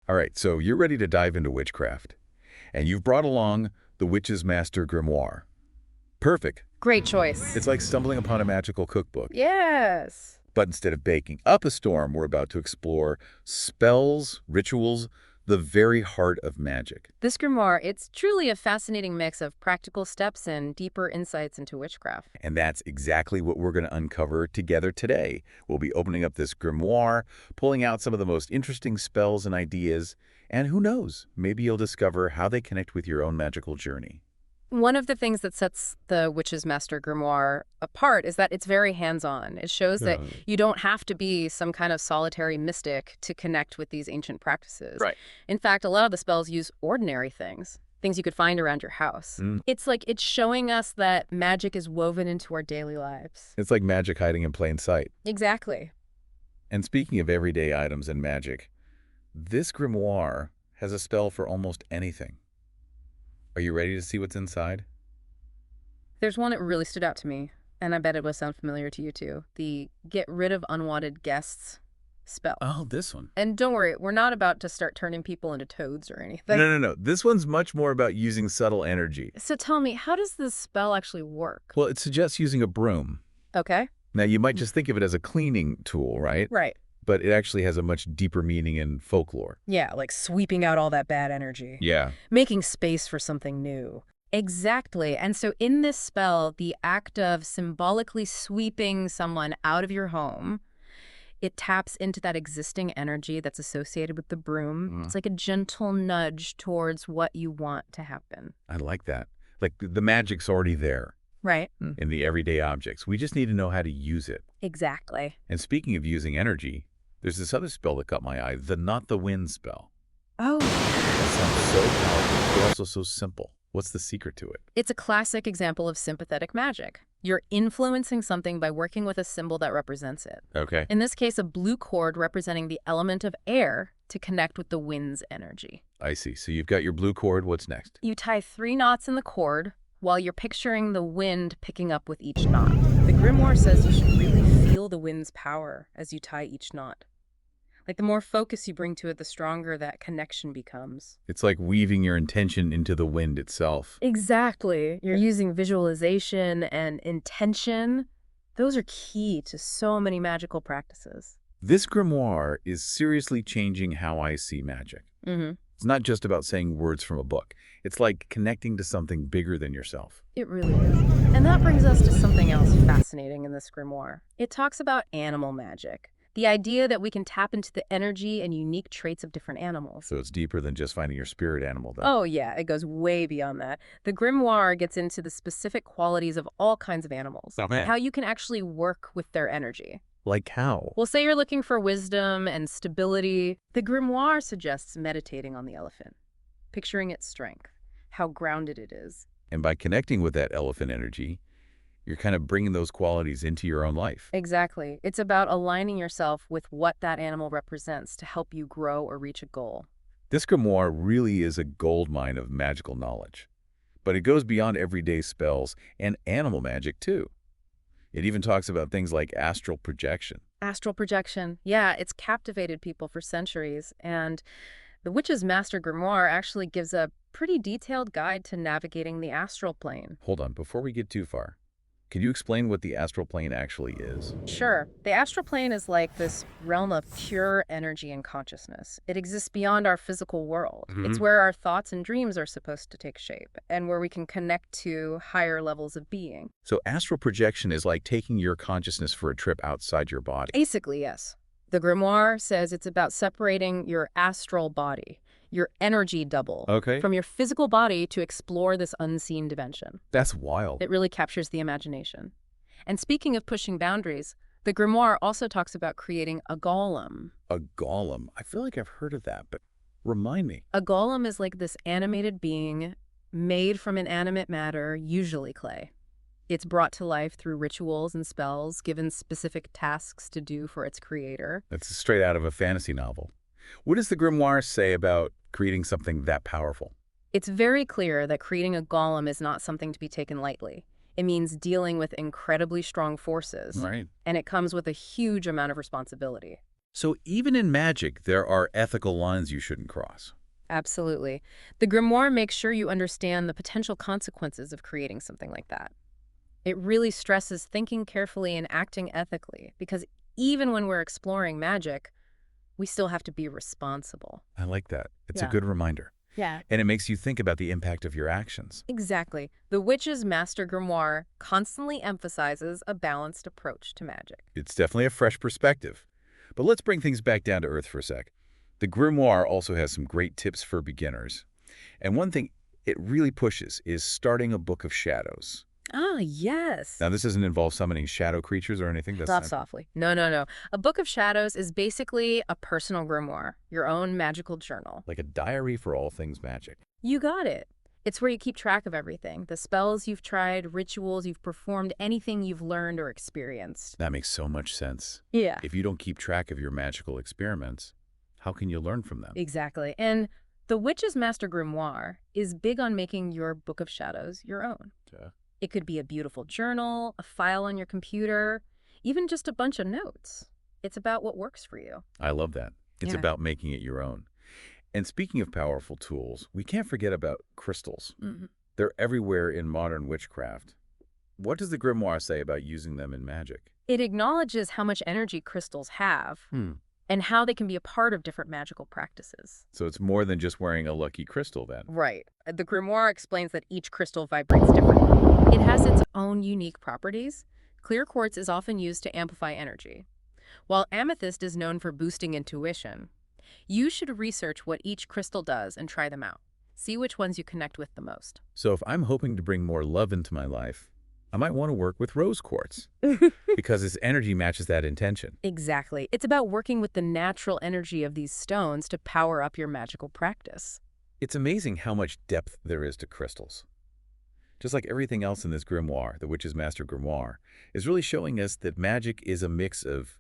All right, so you're ready to dive into witchcraft. And you've brought along the Witch's Master Grimoire. Perfect. Great choice. It's like stumbling upon a magical cookbook. Yes. But instead of baking up a storm, we're about to explore spells, rituals, the very heart of magic. This grimoire, it's truly a fascinating mix of practical steps and deeper insights into witchcraft. And that's exactly what we're going to uncover together today. We'll be opening up this grimoire, pulling out some of the most interesting spells and ideas, and who knows, maybe you'll discover how they connect with your own magical journey. One of the things that sets the Witch's Master Grimoire apart is that it's very hands-on. It shows that you don't have to be some kind of solitary mystic to connect with these ancient practices. Right. In fact, a lot of the spells use ordinary things you could find around your house. It's like it's showing us that magic is woven into our daily lives. It's like magic hiding in plain sight. Exactly. And speaking of everyday items and magic, this grimoire has a spell for almost anything. Are you ready to see what's inside? There's one that really stood out to me, and I bet it will sound familiar to you too. The Get Rid of Unwanted Guests spell. Oh, this one. And don't worry, we're not about to start turning people into toads or anything. No. This one's much more about using subtle energy. So tell me, how does this spell actually work? Well, it suggests using a broom. Okay. Now, you might just think of it as a cleaning tool, right? Right. But it actually has a much deeper meaning in folklore. Yeah, like sweeping out all that bad energy. Yeah. Making space for something new. Exactly. And so in this spell, the act of symbolically sweeping someone out of your home, it taps into that existing energy that's associated with the broom. It's like a gentle nudge towards what you want to happen. I like that. Like the magic's already there. Right. In the everyday objects. We just need to know how to use it. Exactly. And speaking of using energy, there's this other spell that caught my eye, the Not the Wind spell. Oh. That sounds so powerful, but also so simple. What's the secret to it? It's a classic example of sympathetic magic. You're influencing something by working with a symbol that represents it. Okay. In this case, a blue cord representing the element of air to connect with the wind's energy. I see. So you've got your blue cord. What's next? You tie 3 knots in the cord while you're picturing the wind picking up with each knot. The grimoire says you should really feel the wind's power as you tie each knot. Like the more focus you bring to it, the stronger that connection becomes. It's like weaving your intention into the wind itself. Exactly. You're using visualization and intention. Those are key to so many magical practices. This grimoire is seriously changing how I see magic. It's not just about saying words from a book. It's like connecting to something bigger than yourself. It really is. And that brings us to something else fascinating in this grimoire. It talks about animal magic. The idea that we can tap into the energy and unique traits of different animals. So it's deeper than just finding your spirit animal, then. Oh, yeah, it goes way beyond that. The grimoire gets into the specific qualities of all kinds of animals. Oh, man. How you can actually work with their energy. Like how? Well, say you're looking for wisdom and stability. The grimoire suggests meditating on the elephant, picturing its strength, how grounded it is. And by connecting with that elephant energy, you're kind of bringing those qualities into your own life. Exactly. It's about aligning yourself with what that animal represents to help you grow or reach a goal. This grimoire really is a goldmine of magical knowledge. But it goes beyond everyday spells and animal magic, too. It even talks about things like astral projection. Astral projection. Yeah, it's captivated people for centuries. And the Witch's Master Grimoire actually gives a pretty detailed guide to navigating the astral plane. Hold on, before we get too far, can you explain what the astral plane actually is? Sure. The astral plane is like this realm of pure energy and consciousness. It exists beyond our physical world. It's where our thoughts and dreams are supposed to take shape and where we can connect to higher levels of being. So astral projection is like taking your consciousness for a trip outside your body. Basically, yes. The grimoire says it's about separating your astral body, your energy double, from your physical body to explore this unseen dimension. That's wild. It really captures the imagination. And speaking of pushing boundaries, the grimoire also talks about creating a golem. A golem? I feel like I've heard of that, but remind me. A golem is like this animated being made from inanimate matter, usually clay. It's brought to life through rituals and spells, given specific tasks to do for its creator. That's straight out of a fantasy novel. What does the grimoire say about creating something that powerful? It's very clear that creating a golem is not something to be taken lightly. It means dealing with incredibly strong forces. Right. And it comes with a huge amount of responsibility. So even in magic, there are ethical lines you shouldn't cross. Absolutely. The grimoire makes sure you understand the potential consequences of creating something like that. It really stresses thinking carefully and acting ethically, because even when we're exploring magic, we still have to be responsible. I like that. It's a Yeah. good reminder. Yeah. And it makes you think about the impact of your actions. Exactly. The Witch's Master Grimoire constantly emphasizes a balanced approach to magic. It's definitely a fresh perspective. But let's bring things back down to earth for a sec. The grimoire also has some great tips for beginners. And one thing it really pushes is starting a book of shadows. Ah, yes. Now, this doesn't involve summoning shadow creatures or anything. Stop softly. No, no, no. A Book of Shadows is basically a personal grimoire, your own magical journal. like a diary for all things magic. You got it. It's where you keep track of everything, the spells you've tried, rituals you've performed, anything you've learned or experienced. That makes so much sense. Yeah. If you don't keep track of your magical experiments, how can you learn from them? Exactly. And the Witch's Master Grimoire is big on making your Book of Shadows your own. Yeah. It could be a beautiful journal, a file on your computer, even just a bunch of notes. It's about what works for you. I love that. It's Yeah. about making it your own. And speaking of powerful tools, we can't forget about crystals. They're everywhere in modern witchcraft. What does the grimoire say about using them in magic? It acknowledges how much energy crystals have and how they can be a part of different magical practices. So it's more than just wearing a lucky crystal then. Right. The grimoire explains that each crystal vibrates differently. It has its own unique properties. Clear quartz is often used to amplify energy, while amethyst is known for boosting intuition. You should research what each crystal does and try them out. See which ones you connect with the most. So if I'm hoping to bring more love into my life, I might want to work with rose quartz because its energy matches that intention. Exactly. It's about working with the natural energy of these stones to power up your magical practice. It's amazing how much depth there is to crystals. Just like everything else in this grimoire, the Witch's Master Grimoire, is really showing us that magic is a mix of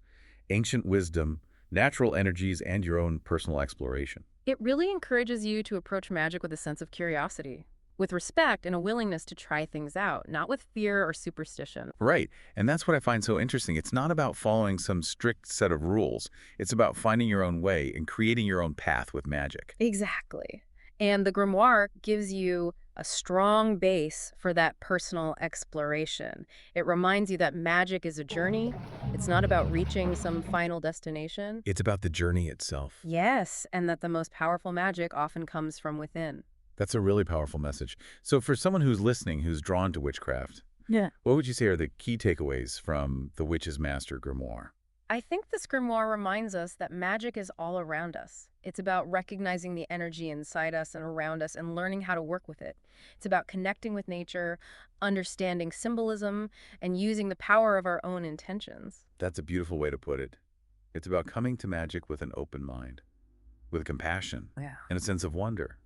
ancient wisdom, natural energies, and your own personal exploration. It really encourages you to approach magic with a sense of curiosity, with respect and a willingness to try things out, not with fear or superstition. Right, and that's what I find so interesting. It's not about following some strict set of rules. It's about finding your own way and creating your own path with magic. Exactly. And the grimoire gives you a strong base for that personal exploration. It reminds you that magic is a journey. It's not about reaching some final destination. It's about the journey itself. Yes, and that the most powerful magic often comes from within. That's a really powerful message. So for someone who's listening, who's drawn to witchcraft, Yeah. what would you say are the key takeaways from the Witch's Master Grimoire? I think this grimoire reminds us that magic is all around us. It's about recognizing the energy inside us and around us and learning how to work with it. It's about connecting with nature, understanding symbolism, and using the power of our own intentions. That's a beautiful way to put it. It's about coming to magic with an open mind, with compassion, Yeah. and a sense of wonder.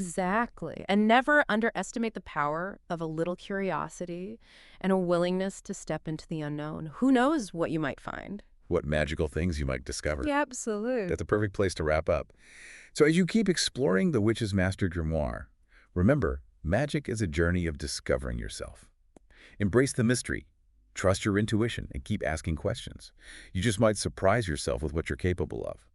Exactly. And never underestimate the power of a little curiosity and a willingness to step into the unknown. Who knows what you might find? What magical things you might discover. Yeah, absolutely. That's a perfect place to wrap up. So as you keep exploring the Witch's Master Grimoire, remember, magic is a journey of discovering yourself. Embrace the mystery, trust your intuition, and keep asking questions. You just might surprise yourself with what you're capable of.